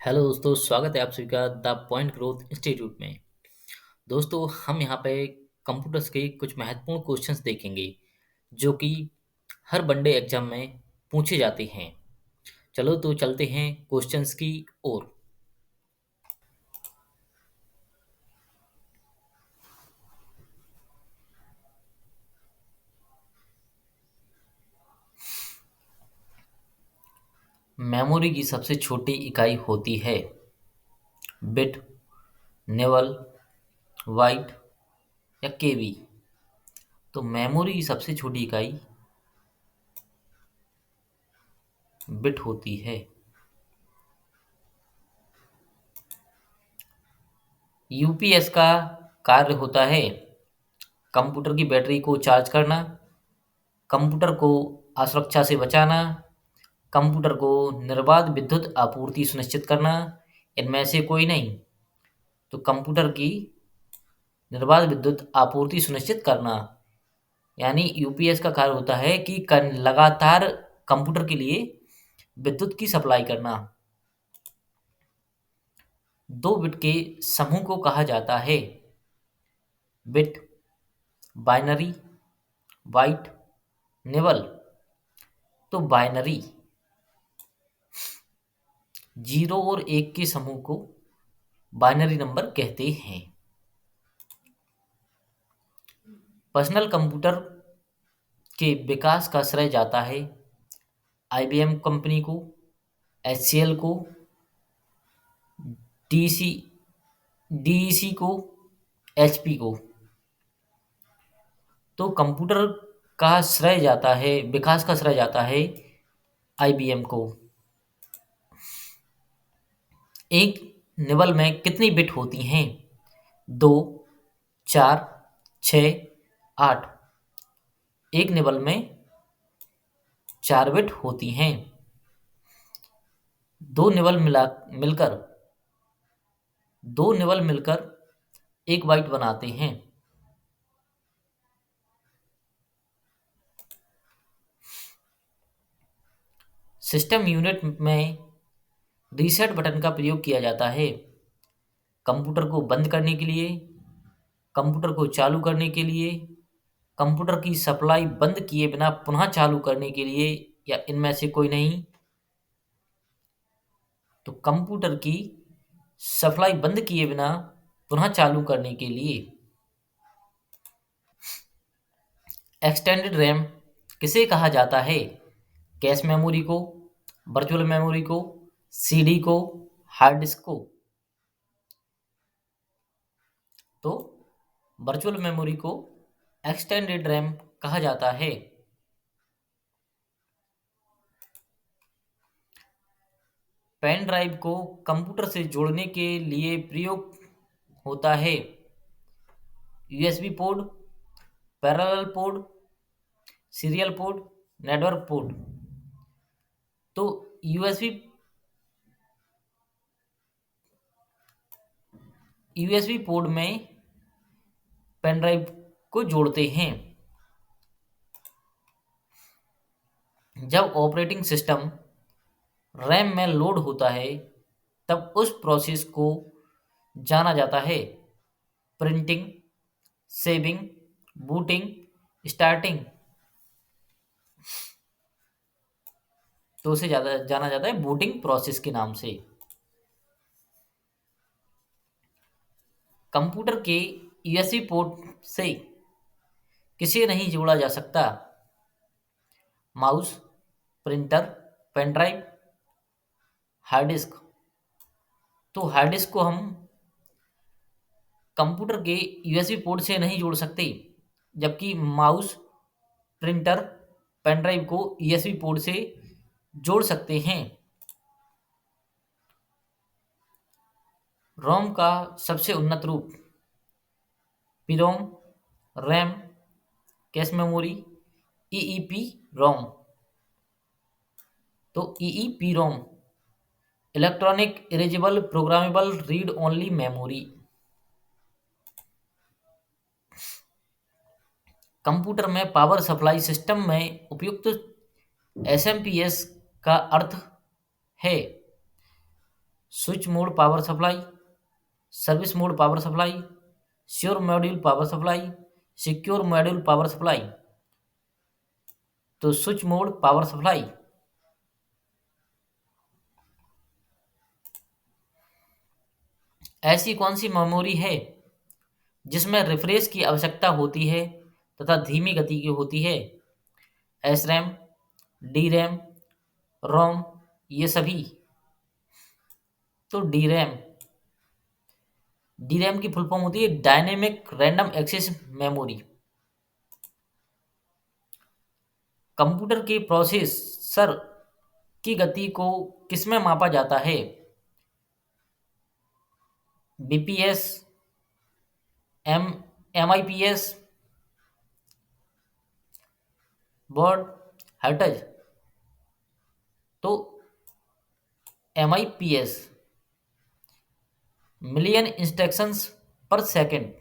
Hello दोस्तों, स्वागत है आप सभी का द पॉइंट ग्रोथ इंस्टीट्यूट में। दोस्तों, हम यहाँ पे कंप्यूटर्स के कुछ महत्वपूर्ण क्वेश्चंस देखेंगे जो कि हर वनडे एग्जाम में पूछे जाते हैं। चलो तो चलते हैं क्वेश्चंस की ओर। मेमोरी की सबसे छोटी इकाई होती है बिट, नेवल, वाइट या केबी। तो मेमोरी की सबसे छोटी इकाई बिट होती है। यूपीएस का कार्य होता है कंप्यूटर की बैटरी को चार्ज करना, कंप्यूटर को असुरक्षा से बचाना, कंप्यूटर को निर्बाध विद्युत आपूर्ति सुनिश्चित करना। इनमें से कोई नहीं। तो कंप्यूटर की निर्बाध विद्युत आपूर्ति सुनिश्चित करना, यानी यूपीएस का कार्य होता है कि लगातार कंप्यूटर के लिए विद्युत की सप्लाई करना। दो बिट के समूह को कहा जाता है बिट, बाइनरी, बाइट, निबल। तो बाइनरी जीरो और एक के समूह को बाइनरी नंबर कहते हैं। पर्सनल कंप्यूटर के विकास का श्रेय जाता है आईबीएम कंपनी को, एचसीएल को, डीसी डीईसी को, एचपी को। तो कंप्यूटर का श्रेय जाता है, विकास का श्रेय जाता है आईबीएम को। एक निबल में कितनी बिट होती हैं? दो, चार, छ, आठ। एक निबल में चार बिट होती हैं। दो निबल मिलकर दो निबल मिलकर एक बाइट बनाते हैं। सिस्टम यूनिट में रीसेट बटन का प्रयोग किया जाता है कंप्यूटर को बंद करने के लिए, कंप्यूटर को चालू करने के लिए, कंप्यूटर की सप्लाई बंद किए बिना पुनः चालू करने के लिए, या इनमें से कोई नहीं। तो कंप्यूटर की सप्लाई बंद किए बिना पुनः चालू करने के लिए। एक्सटेंडेड रैम किसे कहा जाता है? कैश मेमोरी को, वर्चुअल मेमोरी को, सीडी को, हार्ड डिस्क को। तो वर्चुअल मेमोरी को एक्सटेंडेड रैम कहा जाता है। पेन ड्राइव को कंप्यूटर से जोड़ने के लिए प्रयोग होता है USB port, parallel port, serial port, network port. तो यूएसबी यूएसबी पोर्ट में पेन ड्राइव को जोड़ते हैं। जब ऑपरेटिंग सिस्टम रैम में लोड होता है तब उस प्रोसेस को जाना जाता है प्रिंटिंग, सेविंग, बूटिंग, स्टार्टिंग। तो उसे ज्यादा जाना जाता है बूटिंग प्रोसेस के नाम से। कंप्यूटर के यूएसबी पोर्ट से किसे नहीं जोड़ा जा सकता? Mouse, printer, pen drive, hard disk. तो हार्ड डिस्क को हम कंप्यूटर के यूएसबी पोर्ट से नहीं जोड़ सकते, जबकि माउस, प्रिंटर, पेन ड्राइव को यूएसबी पोर्ट से जोड़ सकते हैं। रोम का सबसे उन्नत रूप PROM, RAM, cache memory, EEPROM. तो EEPROM electronic erasable programmable read only memory. Computer में पावर सप्लाई सिस्टम में उपयुक्त एसएमपीएस का अर्थ है switch mode power supply, service mode power supply, sure module power supply, secure module power supply. तो switch mode power supply. ऐसी कौन सी memory है जिसमें रिफ्रेश की आवश्यकता होती है तथा धीमी गति की होती है? S RAM, D RAM, ROM, ये सभी। तो डी रैम। डी रैम की फुल फॉर्म होती है dynamic random access memory. Computer के प्रोसेसर की गति को किसमें मापा जाता है? BPS, M MIPS, word, hertz. तो MIPS, million instructions per second.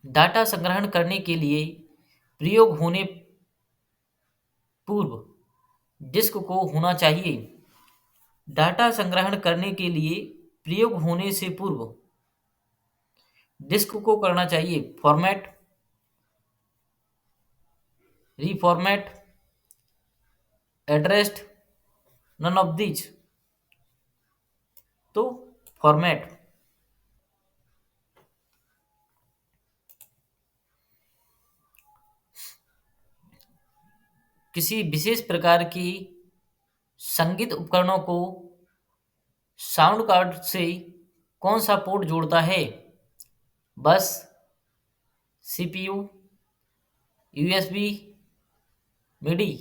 Data संग्रहण करने के लिए प्रयोग होने पूर्व डिस्क को होना चाहिए। डाटा संग्रहण करने के लिए प्रयोग होने से पूर्व डिस्क को करना चाहिए format, reformat, addressed, none of these. तो फॉर्मेट। किसी विशेष प्रकार की संगीत उपकरणों को साउंड कार्ड से कौन सा पोर्ट जोड़ता है? बस, सीपीयू, यूएसबी, मिडी।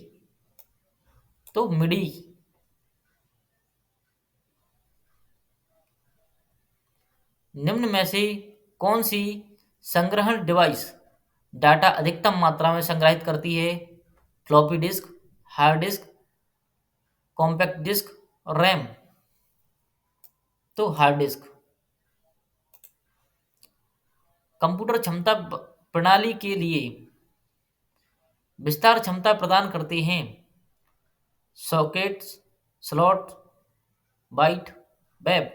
तो मिडी। निम्न में से कौन सी संग्रहण डिवाइस डाटा अधिकतम मात्रा में संग्रहित करती है? Floppy disk, hard disk, compact disk, RAM. तो हार्ड डिस्क। कंप्यूटर क्षमता प्रणाली के लिए विस्तार क्षमता प्रदान करते हैं सॉकेट्स, स्लॉट, बाइट, वेब।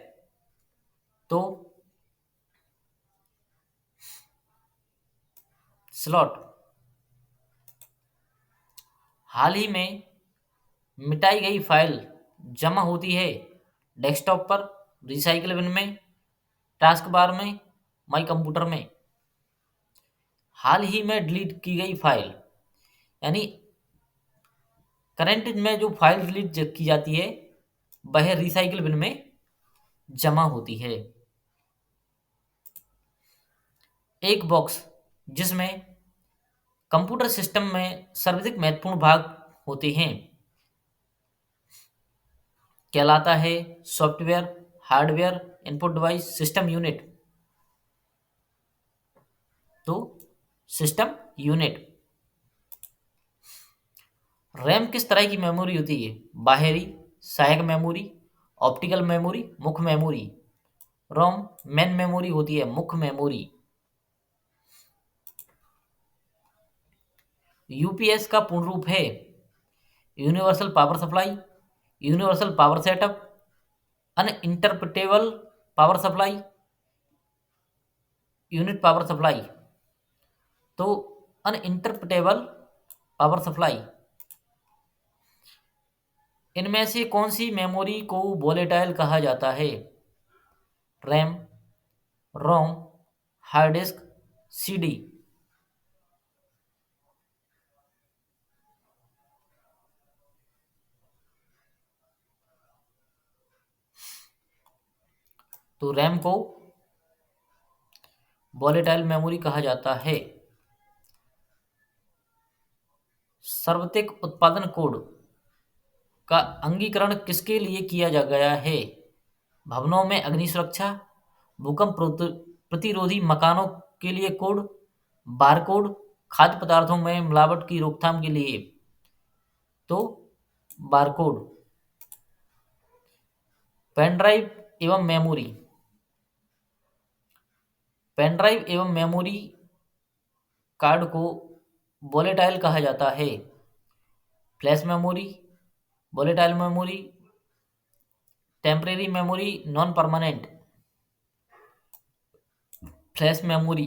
तो स्लॉट। हाल ही में मिटाई गई फाइल जमा होती है डेस्कटॉप पर, रिसाइकिल बिन में, टास्क बार में, माई कंप्यूटर में। हाल ही में डिलीट की गई फाइल यानी करंट में जो फाइल डिलीट की जाती है वह रिसाइकिल बिन में जमा होती है। एक बॉक्स जिसमें कंप्यूटर सिस्टम में सर्वाधिक महत्वपूर्ण भाग होते हैं कहलाता है software, hardware, input device, system unit. तो सिस्टम यूनिट। रैम किस तरह की मेमोरी होती है? बाहरी, सहायक मेमोरी, ऑप्टिकल मेमोरी, मुख्य मेमोरी। रोम मेन मेमोरी होती है, मुख्य मेमोरी। यूपीएस का पूर्ण रूप है universal power supply, universal power setup, uninterpretable power supply, unit power supply. तो अनइंटरप्रेटेबल पावर सप्लाई। इनमें से कौन सी मेमोरी को वोलेटाइल कहा जाता है? रैम, रोम, हार्ड डिस्क, सीडी। तो रैम को वोलेटाइल मेमोरी कहा जाता है। सर्वत्रिक उत्पादन कोड का अंगीकरण किसके लिए किया जा गया है? भवनों में अग्नि सुरक्षा, भूकंप प्रतिरोधी मकानों के लिए कोड, बारकोड, खाद्य पदार्थों में मिलावट की रोकथाम के लिए। तो बारकोड। पेन ड्राइव एवं मेमोरी। पेन ड्राइव एवं मेमोरी कार्ड को वोलेटाइल कहा जाता है। Flash memory, volatile memory, temporary memory, non permanent, flash memory,